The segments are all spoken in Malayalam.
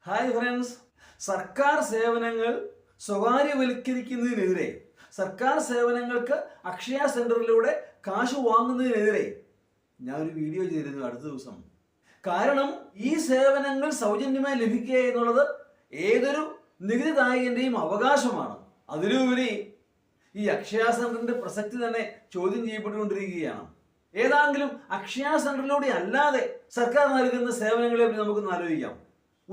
ഹായ് ഫ്രണ്ട്സ്, സർക്കാർ സേവനങ്ങൾ സ്വകാര്യവൽക്കരിക്കുന്നതിനെതിരെ, സർക്കാർ സേവനങ്ങൾക്ക് അക്ഷയ സെന്ററിലൂടെ കാശ് വാങ്ങുന്നതിനെതിരെ ഞാനൊരു വീഡിയോ ചെയ്തിരുന്നു അടുത്ത ദിവസം. കാരണം ഈ സേവനങ്ങൾ സൗജന്യമായി ലഭിക്കുക എന്നുള്ളത് ഏതൊരു നികുതിദായകന്റെയും അവകാശമാണ്. അതിലുപരി ഈ അക്ഷയ സെന്ററിന്റെ പ്രസക്തി തന്നെ ചോദ്യം ചെയ്യപ്പെട്ടുകൊണ്ടിരിക്കുകയാണ്. ഏതാണെങ്കിലും അക്ഷയ സെന്ററിലൂടെ അല്ലാതെ സർക്കാർ നൽകുന്ന സേവനങ്ങളെ പറ്റി നമുക്കൊന്ന് ആലോചിക്കാം.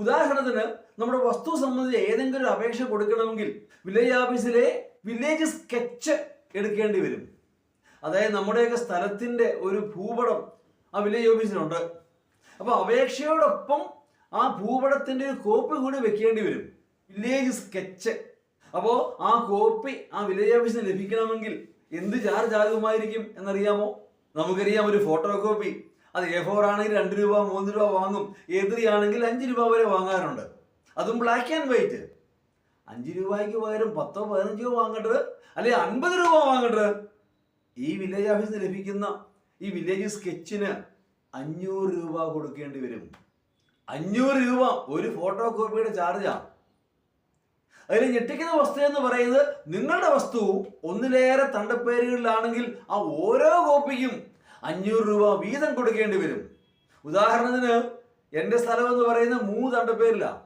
ഉദാഹരണത്തിന്, നമ്മുടെ വസ്തു സംബന്ധിച്ച് ഏതെങ്കിലും ഒരു അപേക്ഷ കൊടുക്കണമെങ്കിൽ വില്ലേജ് ഓഫീസിലെ വില്ലേജ് സ്കെച്ച് എടുക്കേണ്ടി വരും. അതായത് നമ്മുടെയൊക്കെ സ്ഥലത്തിന്റെ ഒരു ഭൂപടം ആ വില്ലേജ് ഓഫീസിലുണ്ട്. അപ്പോൾ അപേക്ഷയോടൊപ്പം ആ ഭൂപടത്തിന്റെ ഒരു കോപ്പി കൂടി വെക്കേണ്ടി വരും, വില്ലേജ് സ്കെച്ച്. അപ്പോൾ ആ കോപ്പി ആ വില്ലേജ് ഓഫീസിന് ലഭിക്കണമെങ്കിൽ എന്ത് ചാർജ് ആകുമായിരിക്കും എന്നറിയാമോ? നമുക്കറിയാം, ഒരു ഫോട്ടോ കോപ്പി അത് A4 ആണെങ്കിൽ 2 രൂപ 3 രൂപ വാങ്ങും, A3 ആണെങ്കിൽ 5 രൂപ വരെ വാങ്ങാറുണ്ട്. അതും ബ്ലാക്ക് ആൻഡ് വൈറ്റ്. 5 രൂപയ്ക്ക് പകരം 10 15 രൂപ വാങ്ങേണ്ടത്, അല്ലെങ്കിൽ 50 രൂപ വാങ്ങേണ്ടത്, ഈ വില്ലേജ് ഓഫീസിന് ലഭിക്കുന്ന ഈ വില്ലേജ് സ്കെച്ചിന് 500 രൂപ കൊടുക്കേണ്ടി വരും. 500 രൂപ ഒരു ഫോട്ടോ കോപ്പിയുടെ ചാർജാണ്. അതിൽ ഞെട്ടിക്കുന്ന വസ്തു എന്ന് പറയുന്നത്, നിങ്ങളുടെ വസ്തു ഒന്നിലേറെ തണ്ടപ്പേരുകളിലാണെങ്കിൽ ആ ഓരോ കോപ്പിക്കും 500 രൂപ വീതം കൊടുക്കേണ്ടി വരും. ഉദാഹരണത്തിന്, എൻ്റെ സ്ഥലം എന്ന് പറയുന്നത് 3 തണ്ടപ്പേരിലാണ്.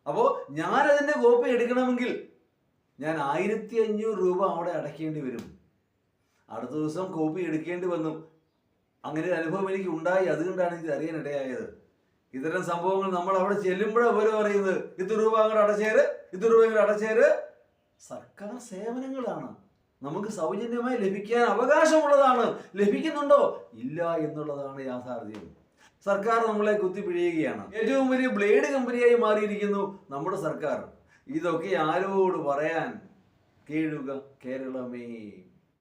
അപ്പോൾ ഞാനതിൻ്റെ കോപ്പി എടുക്കണമെങ്കിൽ ഞാൻ 1500 രൂപ അവിടെ അടയ്ക്കേണ്ടി വരും. അടുത്ത ദിവസം കോപ്പി എടുക്കേണ്ടി വന്നു. അങ്ങനെ ഒരു അനുഭവം എനിക്ക് ഉണ്ടായി. അതുകൊണ്ടാണ് എനിക്ക് അറിയാൻ ഇടയായത്. ഇത്തരം സംഭവങ്ങൾ നമ്മൾ അവിടെ ചെല്ലുമ്പോഴേ ഓരോ പറയുന്നത്, ഇത് രൂപ അങ്ങോട്ട് അടച്ചേര്, ഇത് രൂപ ഇങ്ങോട്ട് അടച്ചേര്. സർക്കാർ സേവനങ്ങളാണ്, നമുക്ക് സൗജന്യമായി ലഭിക്കാൻ അവകാശമുള്ളതാണ്. ലഭിക്കുന്നുണ്ടോ? ഇല്ല എന്നുള്ളതാണ് യാഥാർത്ഥ്യം. സർക്കാർ നമ്മളെ കുത്തിപ്പിഴിയുകയാണ്. ഏറ്റവും വലിയ ബ്ലേഡ് കമ്പനിയായി മാറിയിരിക്കുന്നു നമ്മുടെ സർക്കാർ. ഇതൊക്കെ ആരോട് പറയാൻ? കേഴുക കേരളമേ.